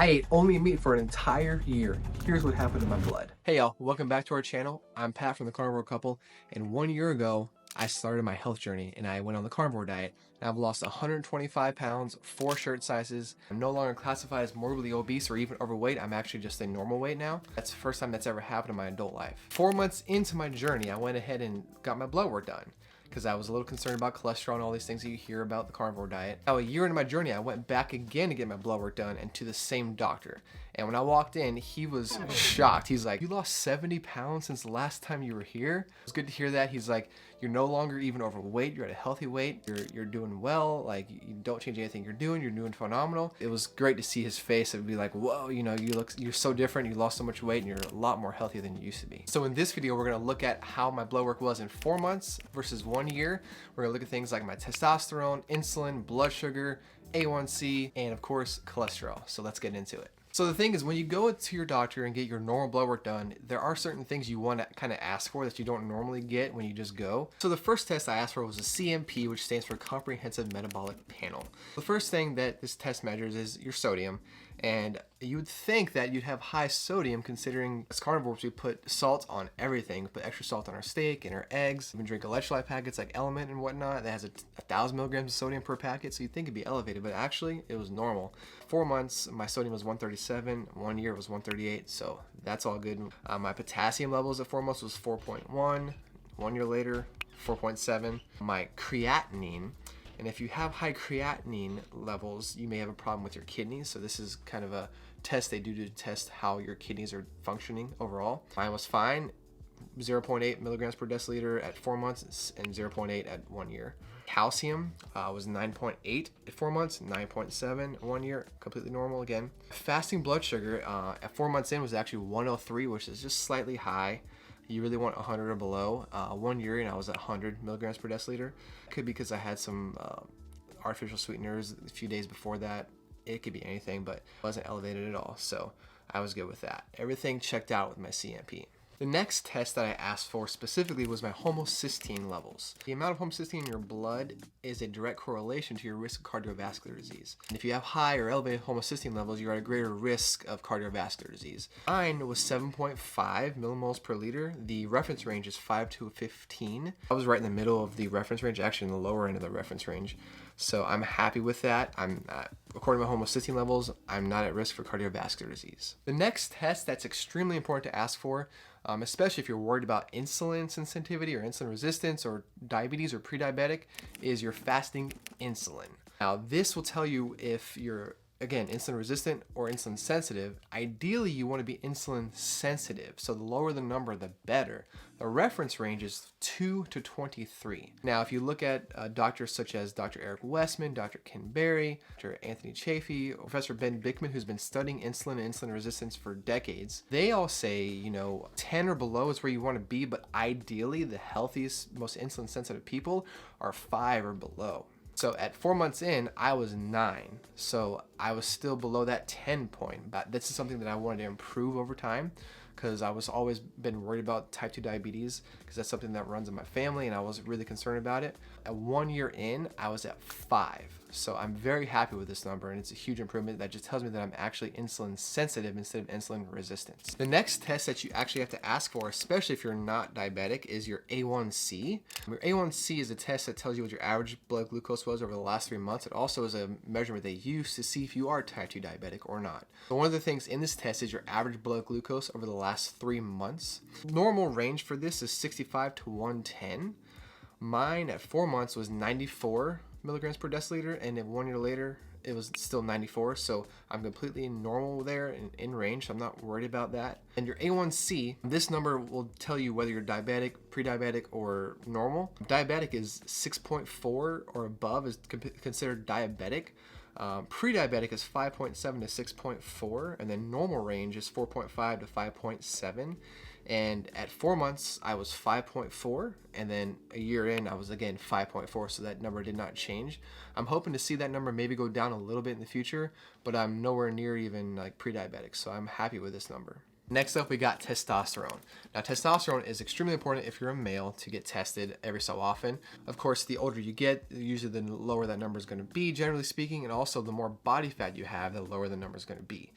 I ate only meat for an entire year. Here's what happened to my blood. Hey y'all, welcome back to our channel. I'm Pat from the Carnivore Couple, and 1 year ago, I started my health journey and I went on the Carnivore Diet. And I've lost 125 pounds, 4 shirt sizes. I'm no longer classified as morbidly obese or even overweight. I'm actually just a normal weight now. That's the first time that's ever happened in my adult life. 4 months into my journey, I went ahead and got my blood work done, because I was a little concerned about cholesterol and all these things that you hear about the carnivore diet. Now, a year into my journey, I went back again to get my blood work done and to the same doctor. And when I walked in, he was shocked. He's like, "You lost 70 pounds since the last time you were here?" It's good to hear that. He's like, "You're no longer even overweight. You're at a healthy weight. You're doing well. Like, you don't change anything you're doing phenomenal." It was great to see his face and be like, "Whoa, you're so different. You lost so much weight and you're a lot more healthy than you used to be." So in this video, we're gonna look at how my blood work was in 4 months versus 1 year. We're gonna look at things like my testosterone, insulin, blood sugar, A1C, and of course, cholesterol. So let's get into it. So the thing is, when you go to your doctor and get your normal blood work done, there are certain things you want to kind of ask for that you don't normally get when you just go. So the first test I asked for was a CMP, which stands for Comprehensive Metabolic Panel. The first thing that this test measures is your sodium. And you would think that you'd have high sodium, considering as carnivores we put salt on everything. We put extra salt on our steak and our eggs. We drink electrolyte packets like Element and whatnot that has 1,000 milligrams of sodium per packet, so you'd think it'd be elevated, but actually it was normal. 4 months, my sodium was 137. 1 year was 138, so that's all good. My potassium levels at 4 months was 4.1. 1 year later, 4.7. My creatinine. And if you have high creatinine levels, you may have a problem with your kidneys. So this is kind of a test they do to test how your kidneys are functioning overall. Mine was fine, 0.8 milligrams per deciliter at 4 months and 0.8 at 1 year. Calcium was 9.8 at 4 months, 9.7 1 year, completely normal again. Fasting blood sugar at 4 months in was actually 103, which is just slightly high. You really want 100 or below. 1 year and I was at 100 milligrams per deciliter. Could be because I had some artificial sweeteners a few days before that. It could be anything, but it wasn't elevated at all. So I was good with that. Everything checked out with my CMP. The next test that I asked for specifically was my homocysteine levels. The amount of homocysteine in your blood is a direct correlation to your risk of cardiovascular disease. And if you have high or elevated homocysteine levels, you're at a greater risk of cardiovascular disease. Mine was 7.5 millimoles per liter. The reference range is 5 to 15. I was right in the middle of the reference range, actually in the lower end of the reference range. So I'm happy with that. According to my homocysteine levels, I'm not at risk for cardiovascular disease. The next test that's extremely important to ask for, especially if you're worried about insulin sensitivity or insulin resistance or diabetes or pre-diabetic, is your fasting insulin. Now, this will tell you if you're, again, insulin resistant or insulin sensitive. Ideally, you want to be insulin sensitive. So the lower the number, the better. The reference range is 2 to 23. Now, if you look at doctors such as Dr. Eric Westman, Dr. Ken Berry, Dr. Anthony Chafee, Professor Ben Bickman, who's been studying insulin and insulin resistance for decades, they all say, 10 or below is where you want to be, but ideally, the healthiest, most insulin sensitive people are 5 or below. So at 4 months in, I was 9. So I was still below that 10 point. But this is something that I wanted to improve over time, because I was always been worried about type 2 diabetes, because that's something that runs in my family and I was really concerned about it. At 1 year in, I was at 5. So I'm very happy with this number, and it's a huge improvement that just tells me that I'm actually insulin sensitive instead of insulin resistant. The next test that you actually have to ask for, especially if you're not diabetic, is your A1C. Your A1C is a test that tells you what your average blood glucose was over the last 3 months. It also is a measurement they use to see if you are type 2 diabetic or not. So one of the things in this test is your average blood glucose over the last 3 months. Normal range for this is 65 to 110. Mine at 4 months was 94 milligrams per deciliter, and then 1 year later it was still 94, so I'm completely normal there and in range, so I'm not worried about that. And your A1C, this number will tell you whether you're diabetic, pre-diabetic, or normal. Diabetic is 6.4 or above is considered diabetic. Pre-diabetic is 5.7 to 6.4, and then normal range is 4.5 to 5.7. And at 4 months, I was 5.4, and then a year in, I was again 5.4, so that number did not change. I'm hoping to see that number maybe go down a little bit in the future, but I'm nowhere near even like pre-diabetic, so I'm happy with this number. Next up, we got testosterone. Now, testosterone is extremely important if you're a male to get tested every so often. Of course, the older you get, usually the lower that number is going to be, generally speaking, and also the more body fat you have, the lower the number is going to be.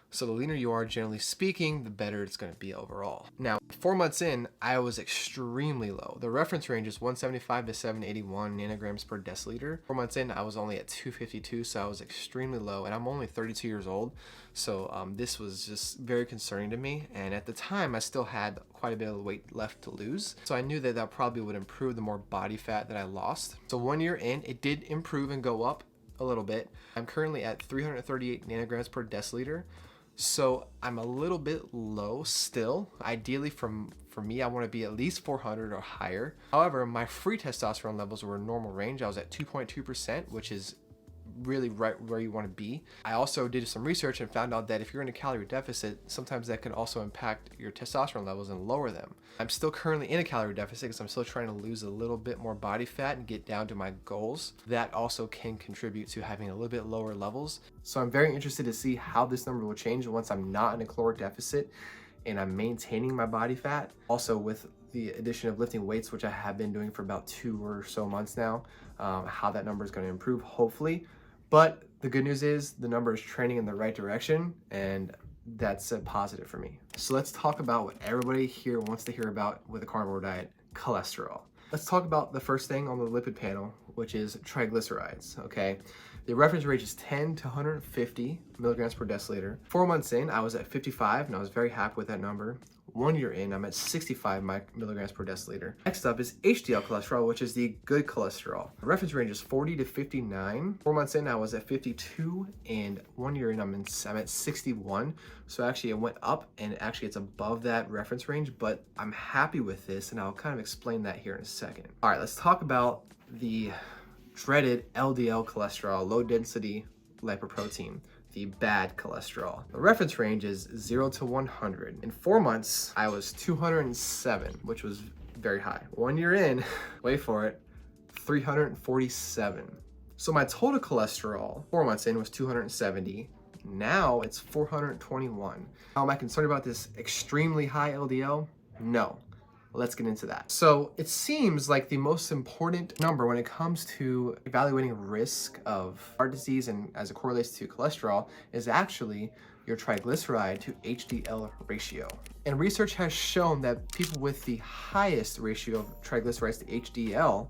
So the leaner you are, generally speaking, the better it's going to be overall. Now, 4 months in, I was extremely low. The reference range is 175 to 781 nanograms per deciliter. 4 months in, I was only at 252, so I was extremely low, and I'm only 32 years old. So this was just very concerning to me. And at the time, I still had quite a bit of weight left to lose. So I knew that that probably would improve the more body fat that I lost. So 1 year in, it did improve and go up a little bit. I'm currently at 338 nanograms per deciliter. So I'm a little bit low still. Ideally for me, I want to be at least 400 or higher. However, my free testosterone levels were in normal range. I was at 2.2%, which is really right where you want to be. I also did some research and found out that if you're in a calorie deficit, sometimes that can also impact your testosterone levels and lower them. I'm still currently in a calorie deficit because I'm still trying to lose a little bit more body fat and get down to my goals. That also can contribute to having a little bit lower levels. So I'm very interested to see how this number will change once I'm not in a caloric deficit and I'm maintaining my body fat. Also with the addition of lifting weights, which I have been doing for about 2 or so months now, how that number is going to improve, hopefully. But the good news is the number is trending in the right direction, and that's a positive for me. So let's talk about what everybody here wants to hear about with the carnivore diet, cholesterol. Let's talk about the first thing on the lipid panel, which is triglycerides, okay? The reference range is 10 to 150 milligrams per deciliter. 4 months in, I was at 55, and I was very happy with that number. 1 year in, I'm at 65 milligrams per deciliter. Next up is HDL cholesterol, which is the good cholesterol. The reference range is 40 to 59. 4 months in, I was at 52, and 1 year in, I'm at 61. So actually it went up, and actually it's above that reference range, but I'm happy with this, and I'll kind of explain that here in a second. All right, let's talk about the dreaded LDL cholesterol, low density lipoprotein, the bad cholesterol. The reference range is 0 to 100. In 4 months, I was 207, which was very high. 1 year in, wait for it, 347. So my total cholesterol 4 months in was 270. Now it's 421. How am I concerned about this extremely high LDL? No. Let's get into that. So it seems like the most important number when it comes to evaluating risk of heart disease and as it correlates to cholesterol is actually your triglyceride to HDL ratio. And research has shown that people with the highest ratio of triglycerides to HDL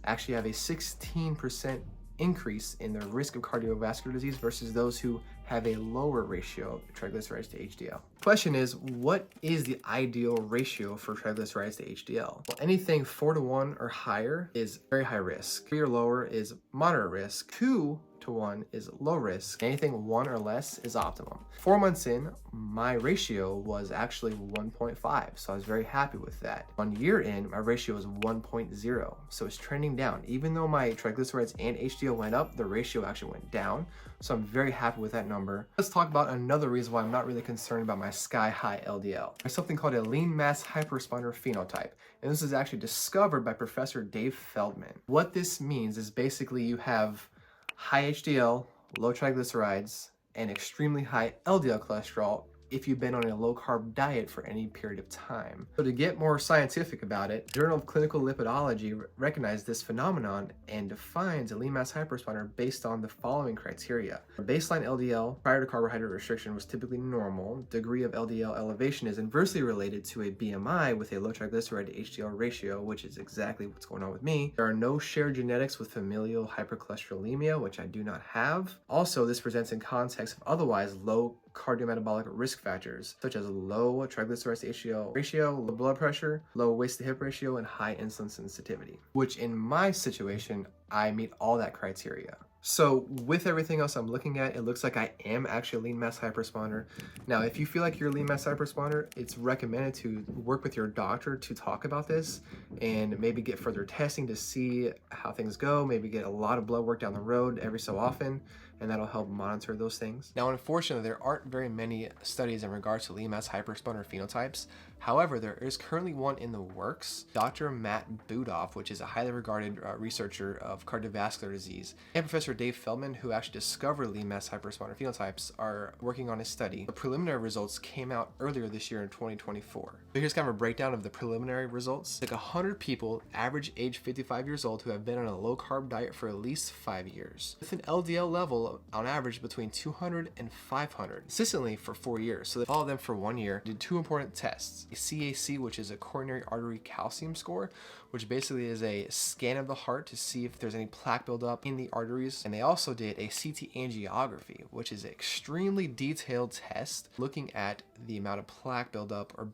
actually have a 16% increase in their risk of cardiovascular disease versus those who have a lower ratio of triglycerides to HDL. Question is, what is the ideal ratio for triglycerides to HDL? Well, anything 4 to 1 or higher is very high risk. 3 or lower is moderate risk. 2 to 1 is low risk. Anything 1 or less is optimum. 4 months in, my ratio was actually 1.5, so I was very happy with that. 1 year in, my ratio was 1.0, so it's trending down. Even though my triglycerides and HDL went up, the ratio actually went down, so I'm very happy with that number. Let's talk about another reason why I'm not really concerned about my sky-high LDL. There's something called a lean mass hyperresponder phenotype, and this is actually discovered by Professor Dave Feldman. What this means is basically you have high HDL, low triglycerides, and extremely high LDL cholesterol if you've been on a low-carb diet for any period of time. So to get more scientific about it, Journal of Clinical Lipidology recognized this phenomenon and defines a lean mass hyperresponder based on the following criteria. Baseline LDL prior to carbohydrate restriction was typically normal. Degree of LDL elevation is inversely related to a BMI with a low triglyceride to HDL ratio, which is exactly what's going on with me. There are no shared genetics with familial hypercholesterolemia, which I do not have. Also, this presents in context of otherwise low cardiometabolic risk factors, such as low triglycerides to HDL ratio, low blood pressure, low waist to hip ratio, and high insulin sensitivity, which in my situation, I meet all that criteria. So with everything else I'm looking at, it looks like I am actually a lean mass hyperresponder. Now, if you feel like you're a lean mass hyperresponder, it's recommended to work with your doctor to talk about this and maybe get further testing to see how things go, maybe get a lot of blood work down the road every so often, and that'll help monitor those things. Now, unfortunately, there aren't very many studies in regards to lean mass hyperexponent phenotypes. However, there is currently one in the works. Dr. Matt Budoff, which is a highly regarded researcher of cardiovascular disease, and Professor Dave Feldman, who actually discovered lean mass hyperexponent phenotypes, are working on a study. The preliminary results came out earlier this year in 2024. So here's kind of a breakdown of the preliminary results. Like 100 people, average age 55 years old, who have been on a low-carb diet for at least 5 years, with an LDL level on average between 200 and 500, consistently for 4 years. So they followed them for 1 year, did 2 important tests. A CAC, which is a coronary artery calcium score, which basically is a scan of the heart to see if there's any plaque buildup in the arteries. And they also did a CT angiography, which is an extremely detailed test looking at the amount of plaque buildup or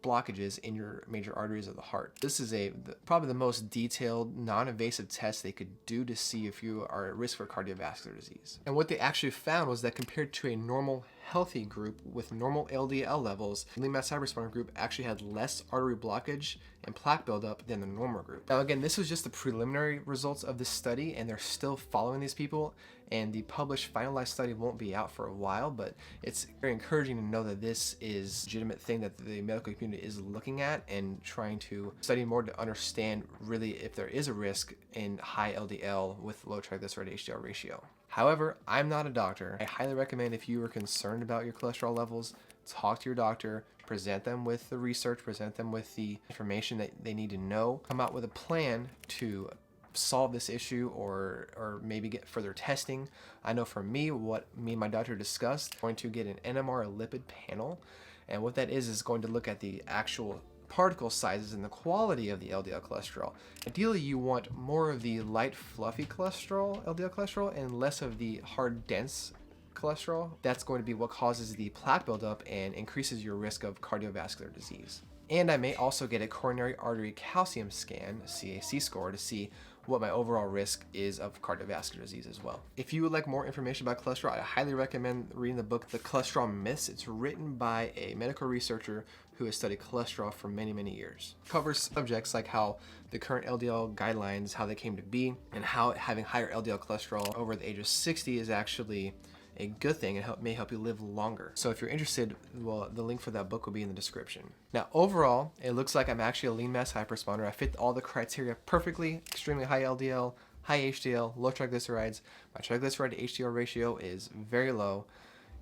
blockages in your major arteries of the heart. This is probably the most detailed, non-invasive test they could do to see if you are at risk for cardiovascular disease. And what they actually found was that compared to a normal healthy group with normal LDL levels, the lean mass hyperexponent group actually had less artery blockage and plaque buildup than the normal group. Now again, this was just the preliminary results of this study, and they're still following these people, and the published finalized study won't be out for a while, but it's very encouraging to know that this is a legitimate thing that the medical community is looking at and trying to study more to understand really if there is a risk in high LDL with low triglyceride HDL ratio. However, I'm not a doctor. I highly recommend, if you are concerned about your cholesterol levels, talk to your doctor, present them with the research, present them with the information that they need to know, come out with a plan to solve this issue or maybe get further testing. I know for me, what me and my doctor discussed, going to get an NMR lipid panel, and what that is going to look at the actual particle sizes and the quality of the LDL cholesterol. Ideally, you want more of the light, fluffy cholesterol, LDL cholesterol, and less of the hard, dense cholesterol. That's going to be what causes the plaque buildup and increases your risk of cardiovascular disease. And I may also get a coronary artery calcium scan, CAC score, to see what my overall risk is of cardiovascular disease as well. If you would like more information about cholesterol, I highly recommend reading the book, The Cholesterol Myths. It's written by a medical researcher who has studied cholesterol for many, many years. It covers subjects like how the current LDL guidelines, how they came to be, and how having higher LDL cholesterol over the age of 60 is actually a good thing and may help you live longer. So if you're interested, well, the link for that book will be in the description. Now, overall, it looks like I'm actually a lean mass hyperexponder. I fit all the criteria perfectly: extremely high LDL, high HDL, low triglycerides. My triglyceride to HDL ratio is very low,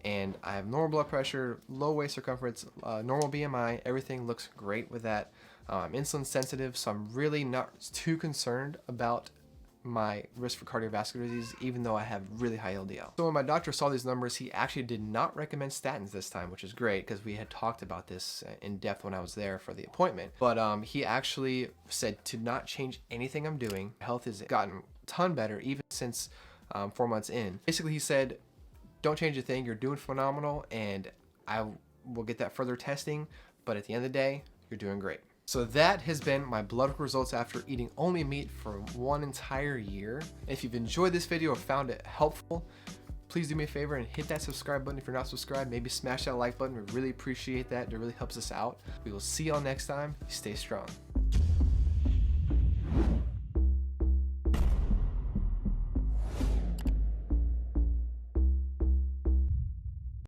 and I have normal blood pressure, low waist circumference, normal BMI. Everything looks great with that. I'm insulin sensitive, so I'm really not too concerned about my risk for cardiovascular disease, even though I have really high LDL. So when my doctor saw these numbers, he actually did not recommend statins this time, which is great because we had talked about this in depth when I was there for the appointment. But he actually said to not change anything I'm doing. Health has gotten a ton better even since 4 months in. Basically, he said, don't change a thing, you're doing phenomenal, and I will get that further testing, but at the end of the day, you're doing great. So that has been my blood work results after eating only meat for 1 entire year. If you've enjoyed this video or found it helpful, please do me a favor and hit that subscribe button if you're not subscribed. Maybe smash that like button. We really appreciate that. It really helps us out. We will see y'all next time. Stay strong.